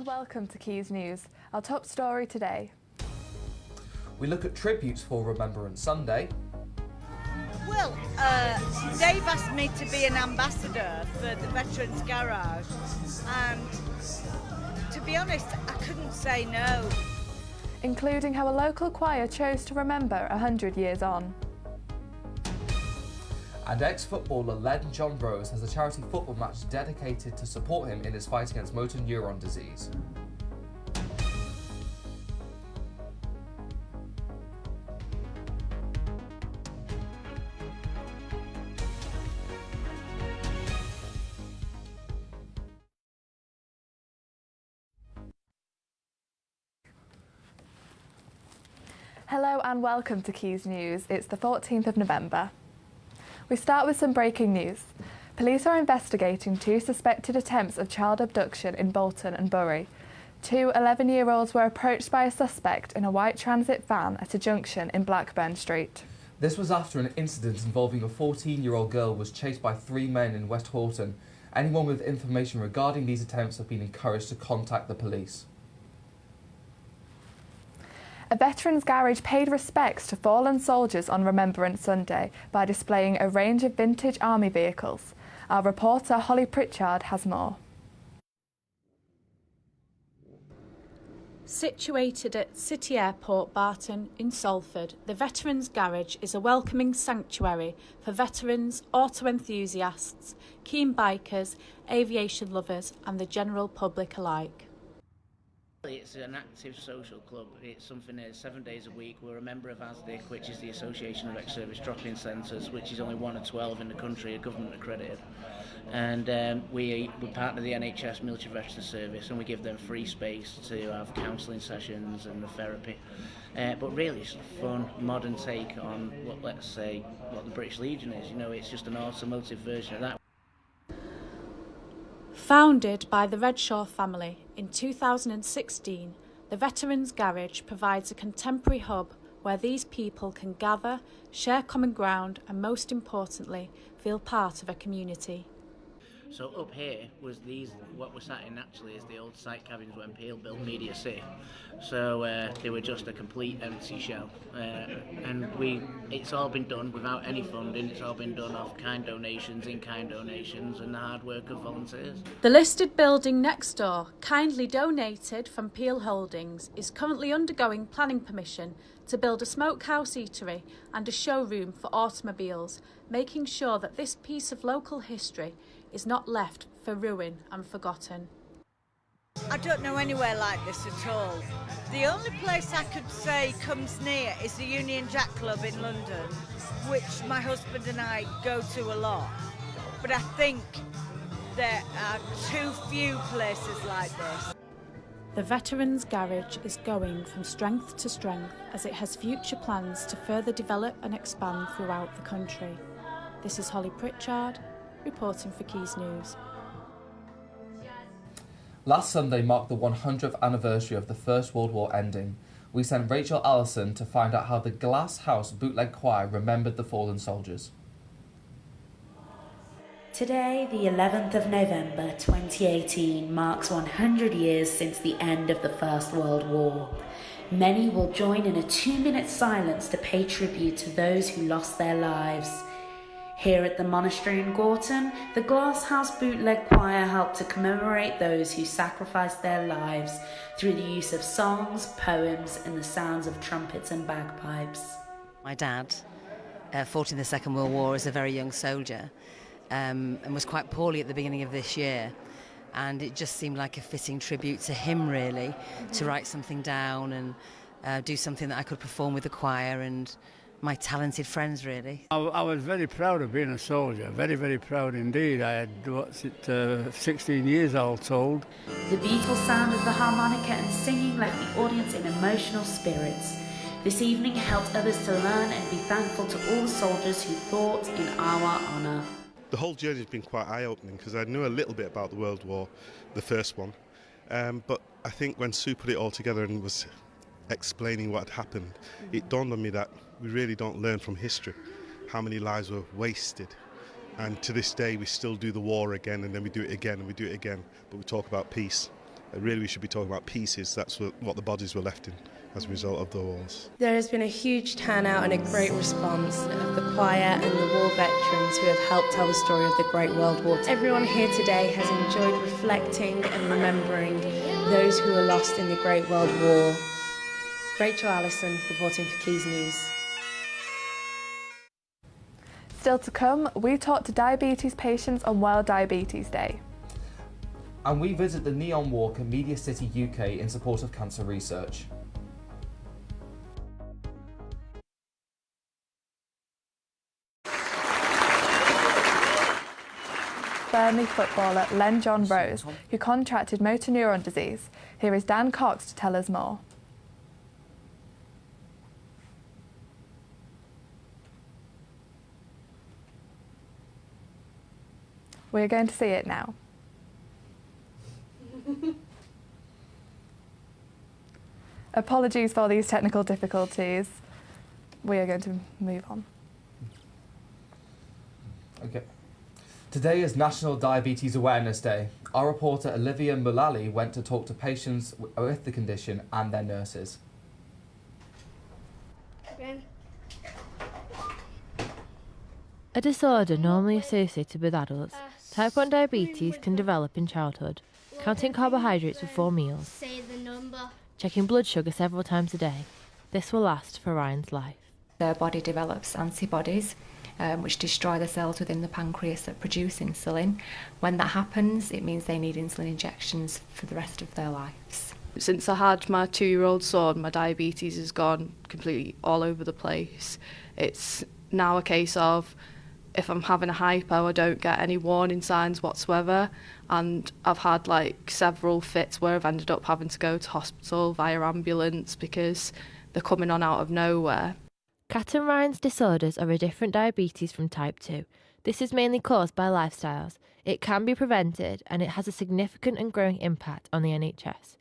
and welcome to Quays News. Our top story today. We look at tributes for Remembrance Sunday. Well, Dave asked me to be an ambassador for the Veterans Garage, and to be honest, I couldn't say no. Including how a local choir chose to remember 100 years on. And ex-footballer Len John Rose has a charity football match dedicated to support him in his fight against motor neuron disease. Hello and welcome to Quays News. It's the 14th of November. We start with some breaking news. Police are investigating two suspected attempts of child abduction in Bolton and Bury. Two 11-year-olds were approached by a suspect in a white transit van at a junction in Blackburn Street. This was after an incident involving a 14-year-old girl was chased by three men in West Horton. Anyone with information regarding these attempts have been encouraged to contact the police. A veterans garage paid respects to fallen soldiers on Remembrance Sunday by displaying a range of vintage army vehicles. Our reporter Holly Pritchard has more. Situated at City Airport Barton in Salford, the Veterans Garage is a welcoming sanctuary for veterans, auto enthusiasts, keen bikers, aviation lovers and the general public alike. It's an active social club. It's something that 7 days a week. We're a member of ASDIC, which is the Association of Ex-Service Drop-In Centres, which is only one of 12 in the country, government accredited. And we're part of the NHS Military Veterans Service, and we give them free space to have counselling sessions and the therapy. But really it's a fun, modern take on what the British Legion is. You know, it's just an automotive version of that. Founded by the Redshaw family in 2016, the Veterans Garage provides a contemporary hub where these people can gather, share common ground and, most importantly, feel part of a community. So up here was what we're sat in actually is the old site cabins when Peel built Media City. So they were just a complete empty shell. And it's all been done without any funding. It's all been done off in-kind donations and the hard work of volunteers. The listed building next door, kindly donated from Peel Holdings, is currently undergoing planning permission to build a smokehouse eatery and a showroom for automobiles, making sure that this piece of local history is not left for ruin and forgotten. I don't know anywhere like this at all. The only place I could say comes near is the Union Jack Club in London, which my husband and I go to a lot. But I think there are too few places like this. The Veterans Garage is going from strength to strength as it has future plans to further develop and expand throughout the country. This is Holly Pritchard, reporting for Quays News. Last Sunday marked the 100th anniversary of the First World War ending. We sent Rachel Allison to find out how the Glass House Bootleg Choir remembered the fallen soldiers. Today, the 11th of November 2018, marks 100 years since the end of the First World War. Many will join in a 2-minute silence to pay tribute to those who lost their lives. Here at the monastery in Gorton, the Glass House Bootleg Choir helped to commemorate those who sacrificed their lives through the use of songs, poems and the sounds of trumpets and bagpipes. My dad fought in the Second World War as a very young soldier and was quite poorly at the beginning of this year, and it just seemed like a fitting tribute to him really, to write something down and do something that I could perform with the choir and my talented friends really. I was very proud of being a soldier, very, very proud indeed. I had, 16 years all told. The beatle sound of the harmonica and singing left the audience in emotional spirits. This evening helped others to learn and be thankful to all the soldiers who fought in our honour. The whole journey has been quite eye-opening because I knew a little bit about the World War, the first one, but I think when Sue put it all together and was explaining what had happened, it dawned on me that we really don't learn from history how many lives were wasted. And to this day we still do the war again, and then we do it again and we do it again, but we talk about peace. Really we should be talking about pieces. That's what the bodies were left in as a result of the wars. There has been a huge turnout and a great response of the choir and the war veterans who have helped tell the story of the Great World War. Everyone here today has enjoyed reflecting and remembering those who were lost in the Great World War. Rachel Allison reporting for Quays News. Still to come, we talk to diabetes patients on World Diabetes Day. And we visit the Neon Walk at Media City UK in support of cancer research. Burnley footballer Len John Rose, who contracted motor neuron disease. Here is Dan Cox to tell us more. We're going to see it now. Apologies for these technical difficulties. We are going to move on. Okay. Today is National Diabetes Awareness Day. Our reporter Olivia Mullally went to talk to patients with the condition and their nurses. A disorder normally associated with adults, type 1 diabetes can develop in childhood. Counting carbohydrates before meals, checking blood sugar several times a day. This will last for Ryan's life. Their body develops antibodies which destroy the cells within the pancreas that produce insulin. When that happens, it means they need insulin injections for the rest of their lives. Since I had my 2-year-old son, my diabetes has gone completely all over the place. It's now a case of if I'm having a hypo, I don't get any warning signs whatsoever, and I've had like several fits where I've ended up having to go to hospital via ambulance because they're coming on out of nowhere. Kat and Ryan's disorders are a different diabetes from type 2. This is mainly caused by lifestyles. It can be prevented and it has a significant and growing impact on the NHS.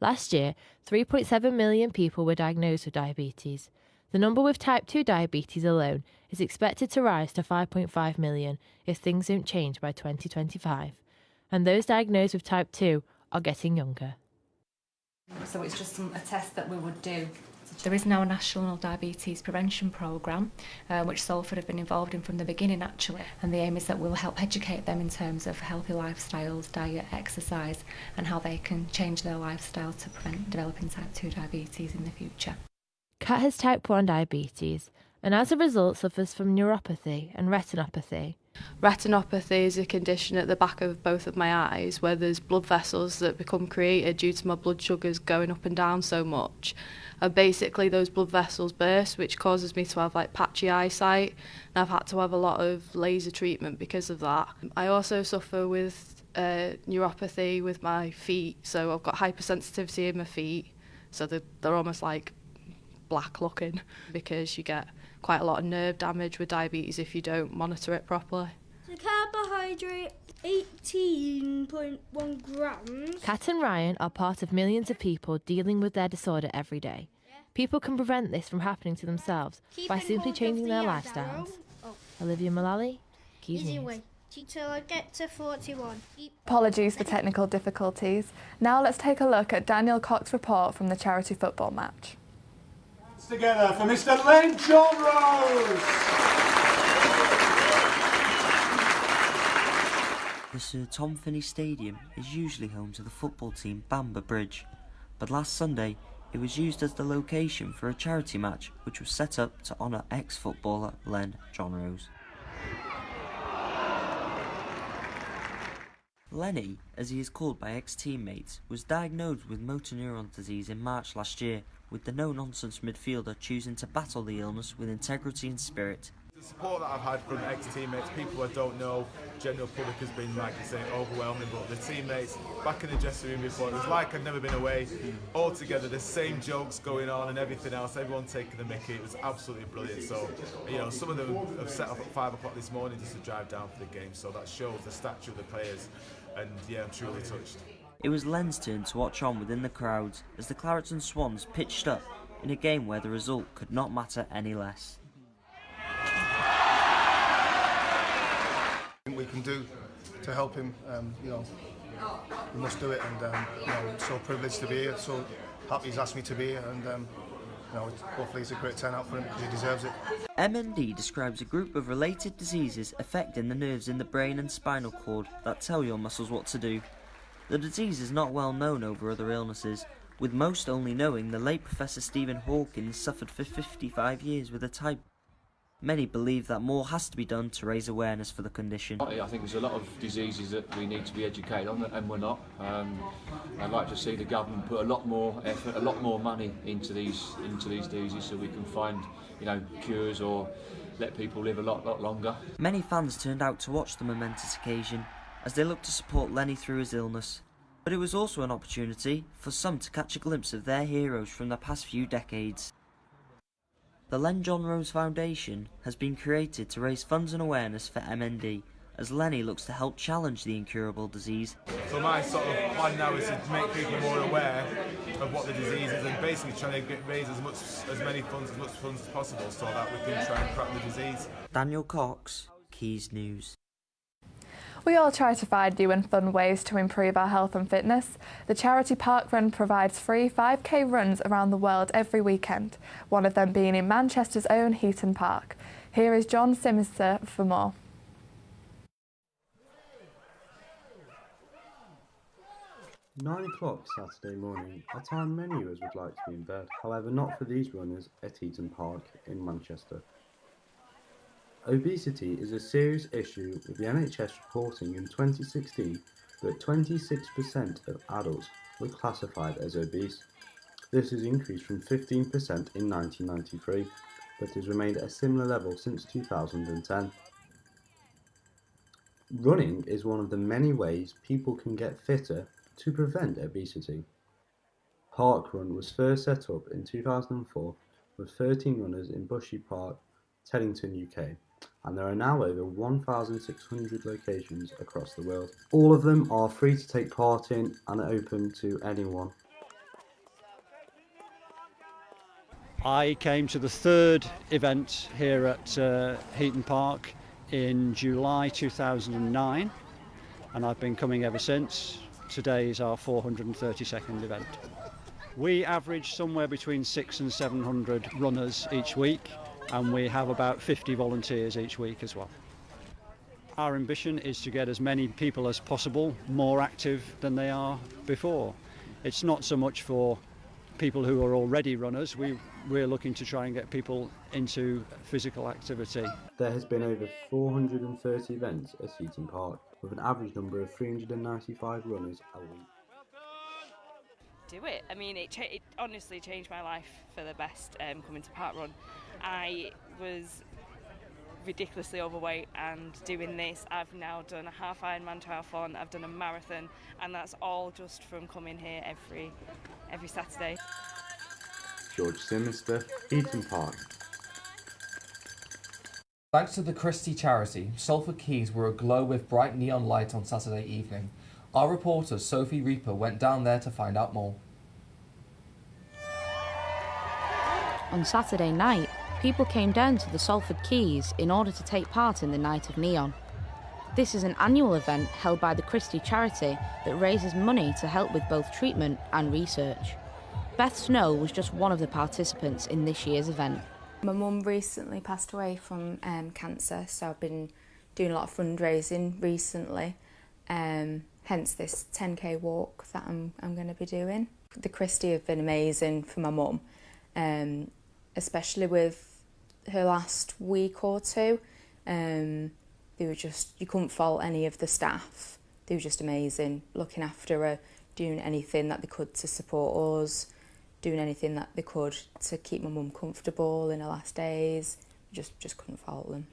Last year, 3.7 million people were diagnosed with diabetes. The number with type 2 diabetes alone is expected to rise to 5.5 million if things don't change by 2025. And those diagnosed with type 2 are getting younger. So it's just a test that we would do. There is now a national diabetes prevention programme, which Salford have been involved in from the beginning actually, and the aim is that we'll help educate them in terms of healthy lifestyles, diet, exercise, and how they can change their lifestyle to prevent developing type 2 diabetes in the future. Kat has type 1 diabetes and as a result suffers from neuropathy and retinopathy. Retinopathy is a condition at the back of both of my eyes where there's blood vessels that become created due to my blood sugars going up and down so much. And basically those blood vessels burst, which causes me to have like patchy eyesight, and I've had to have a lot of laser treatment because of that. I also suffer with neuropathy with my feet, so I've got hypersensitivity in my feet, so they're almost like black looking because you get quite a lot of nerve damage with diabetes if you don't monitor it properly. The carbohydrate 18.1 grams. Kat and Ryan are part of millions of people dealing with their disorder every day. People can prevent this from happening to themselves by simply changing their lifestyles. Olivia Mullally, Quays News. Till I get to 41. Apologies for technical difficulties. Now let's take a look at Daniel Cox's report from the charity football match. Together for Mr. Len John Rose. The Sir Tom Finney Stadium is usually home to the football team Bamber Bridge, but last Sunday it was used as the location for a charity match which was set up to honour ex-footballer Len John Rose. Lenny, as he is called by ex-teammates, was diagnosed with motor neuron disease in March last year, with the no-nonsense midfielder choosing to battle the illness with integrity and spirit. The support that I've had from ex-teammates, people I don't know, general public has been, like I say, overwhelming, but the teammates back in the dressing room before, it was like I'd never been away, all together, the same jokes going on and everything else, everyone taking the mickey, it was absolutely brilliant. So, you know, some of them have set off at 5 o'clock this morning just to drive down for the game, so that shows the stature of the players, and yeah, I'm truly touched. It was Len's turn to watch on within the crowds as the Clarets and Swans pitched up in a game where the result could not matter any less. We can do to help him, we must do it. And I'm so privileged to be here, so happy he's asked me to be here, and hopefully it's a great turnout for him because he deserves it. MND describes a group of related diseases affecting the nerves in the brain and spinal cord that tell your muscles what to do. The disease is not well known over other illnesses, with most only knowing the late Professor Stephen Hawking suffered for 55 years with a type. Many believe that more has to be done to raise awareness for the condition. I think there's a lot of diseases that we need to be educated on, and we're not. I'd like to see the government put a lot more effort, a lot more money into these diseases, so we can find, cures or let people live a lot longer. Many fans turned out to watch the momentous occasion as they looked to support Lenny through his illness. But it was also an opportunity for some to catch a glimpse of their heroes from the past few decades. The Len John Rose Foundation has been created to raise funds and awareness for MND, as Lenny looks to help challenge the incurable disease. So my sort of plan now is to make people more aware of what the disease is, and basically trying to raise as much funds as possible so that we can try and crack the disease. Daniel Cox, Quays News. We all try to find new and fun ways to improve our health and fitness. The charity park run provides free 5k runs around the world every weekend, one of them being in Manchester's own Heaton Park. Here is John Simister for more. "9 o'clock Saturday morning, a time many of us would like to be in bed, however not for these runners at Heaton Park in Manchester. Obesity is a serious issue, with the NHS reporting in 2016 that 26% of adults were classified as obese. This has increased from 15% in 1993, but has remained at a similar level since 2010. Running is one of the many ways people can get fitter to prevent obesity. Parkrun was first set up in 2004 with 13 runners in Bushy Park, Teddington, UK, and there are now over 1,600 locations across the world. All of them are free to take part in and are open to anyone. I came to the third event here at Heaton Park in July 2009, and I've been coming ever since. Today is our 432nd event. We average somewhere between 600 and 700 runners each week, and we have about 50 volunteers each week as well. Our ambition is to get as many people as possible more active than they are before. It's not so much for people who are already runners. We're looking to try and get people into physical activity. There has been over 430 events at Heaton Park, with an average number of 395 runners a week. Do it. I mean, it honestly changed my life for the best coming to Parkrun. I was ridiculously overweight, and doing this, I've now done a half Ironman triathlon, I've done a marathon, and that's all just from coming here every Saturday. George Simister, Heaton Park. Thanks to the Christie charity, Salford Quays were aglow with bright neon light on Saturday evening. Our reporter Sophie Reaper went down there to find out more. On Saturday night, people came down to the Salford Quays in order to take part in the Night of Neon. This is an annual event held by the Christie charity that raises money to help with both treatment and research. Beth Snow was just one of the participants in this year's event. My mum recently passed away from cancer, so I've been doing a lot of fundraising recently, hence this 10k walk that I'm going to be doing. The Christie have been amazing for my mum, especially with her last week or two. They were just, you couldn't fault any of the staff. They were just amazing, looking after her, doing anything that they could to support us, doing anything that they could to keep my mum comfortable in her last days. Just couldn't fault them.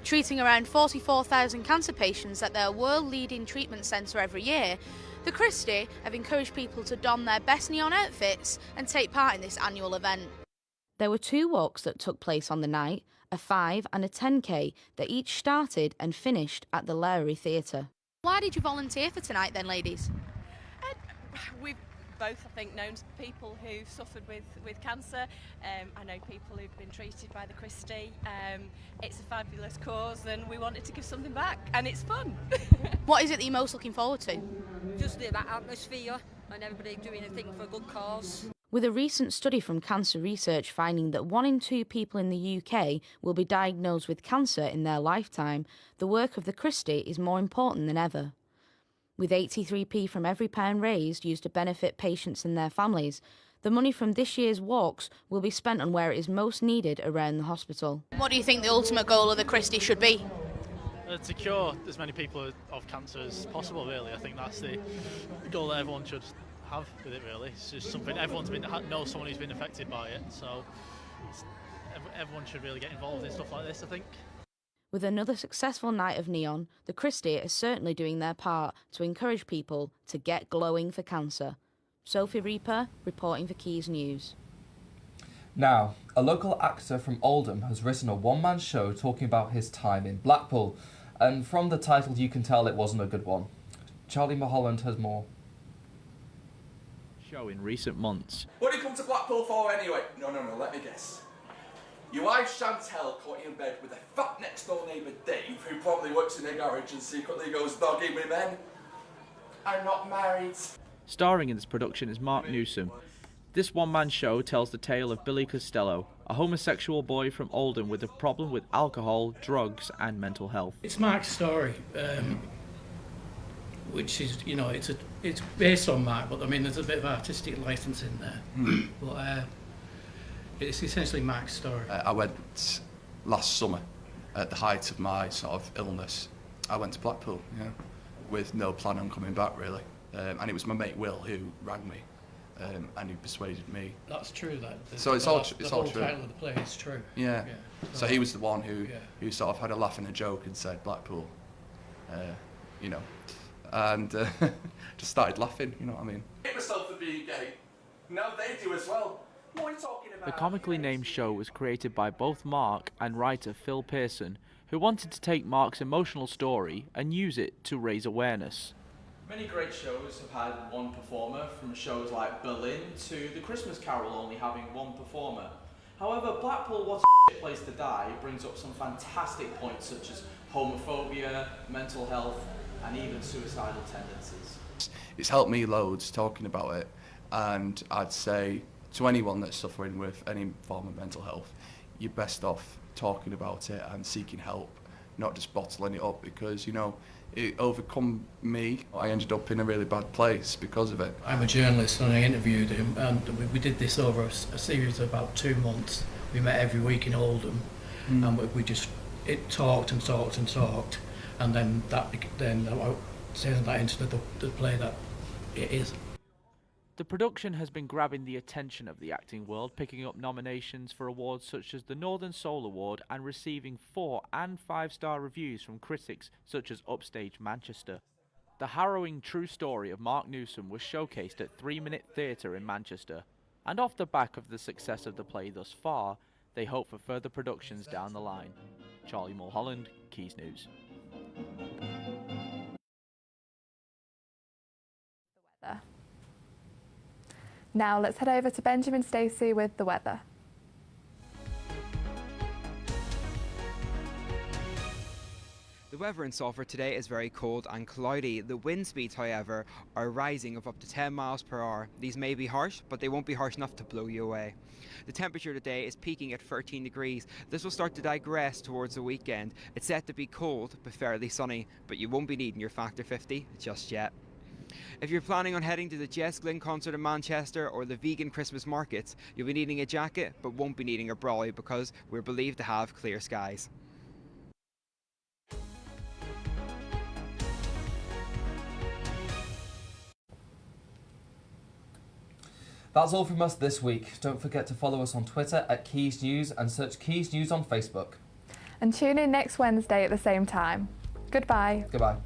Treating around 44,000 cancer patients at their world-leading treatment centre every year, the Christie have encouraged people to don their best neon outfits and take part in this annual event. There were 2 walks that took place on the night, a 5 and a 10k that each started and finished at the Lowry Theatre. Why did you volunteer for tonight then, ladies? both, I think, known people who've suffered with cancer. I know people who've been treated by the Christie. It's a fabulous cause and we wanted to give something back, and it's fun. What is it that you're most looking forward to? Just that atmosphere and everybody doing a thing for a good cause. With a recent study from Cancer Research finding that 1 in 2 people in the UK will be diagnosed with cancer in their lifetime, the work of the Christie is more important than ever. With 83p from every pound raised used to benefit patients and their families, the money from this year's walks will be spent on where it is most needed around the hospital. What do you think the ultimate goal of the Christie should be? To cure as many people of cancer as possible, really. I think that's the goal that everyone should have with it, really. It's just something everyone's knows someone who's been affected by it, so everyone should really get involved in stuff like this, I think. With another successful night of neon, the Christie is certainly doing their part to encourage people to get glowing for cancer. Sophie Reaper, reporting for Quays News. Now, a local actor from Oldham has written a one-man show talking about his time in Blackpool, and from the title you can tell it wasn't a good one. Charlie Mulholland has more. Show in recent months. What did you come to Blackpool for anyway? No, let me guess. Your wife Chantel caught you in bed with a fat next door neighbour Dave, who probably works in a garage and secretly goes dogging with men. I'm not married. Starring in this production is Mark Newsom. This one-man show tells the tale of Billy Costello, a homosexual boy from Oldham with a problem with alcohol, drugs and mental health. It's Mark's story, which is, it's based on Mark, but I mean there's a bit of artistic licence in there. But it's essentially Mark's story. I went last summer, at the height of my sort of illness. I went to Blackpool, with no plan on coming back really. And it was my mate Will who rang me. And he persuaded me. That's true. So it's all true. The whole title of the play is true. Yeah. So he was the one who sort of had a laugh and a joke and said Blackpool, and just started laughing. You know what I mean? I hate myself for being gay. Now they do as well. What are you talking about? The comically named show was created by both Mark and writer Phil Pearson, who wanted to take Mark's emotional story and use it to raise awareness. Many great shows have had one performer, from shows like Berlin to The Christmas Carol only having one performer. However, Blackpool Was a Shit Place to Die brings up some fantastic points such as homophobia, mental health and even suicidal tendencies. It's helped me loads talking about it, and I'd say to anyone that's suffering with any form of mental health, you're best off talking about it and seeking help, not just bottling it up, because it overcome me. I ended up in a really bad place because of it. I'm a journalist and I interviewed him, and we did this over a series of about 2 months. We met every week in Oldham, and we just talked and talked and talked, and then I turned that into the play that it is. The production has been grabbing the attention of the acting world, picking up nominations for awards such as the Northern Soul Award and receiving 4- and 5-star reviews from critics such as Upstage Manchester. The harrowing true story of Mark Newsom was showcased at 3 Minute Theatre in Manchester, and off the back of the success of the play thus far, they hope for further productions down the line. Charlie Mulholland, Quays News. Now let's head over to Benjamin Stacey with the weather. The weather in Salford today is very cold and cloudy. The wind speeds, however, are rising of up to 10 miles per hour. These may be harsh, but they won't be harsh enough to blow you away. The temperature today is peaking at 13 degrees. This will start to digress towards the weekend. It's set to be cold but fairly sunny, but you won't be needing your Factor 50 just yet. If you're planning on heading to the Jess Glynn concert in Manchester or the vegan Christmas markets, you'll be needing a jacket but won't be needing a brolly because we're believed to have clear skies. That's all from us this week. Don't forget to follow us on Twitter at Quays News and search Quays News on Facebook. And tune in next Wednesday at the same time. Goodbye. Goodbye.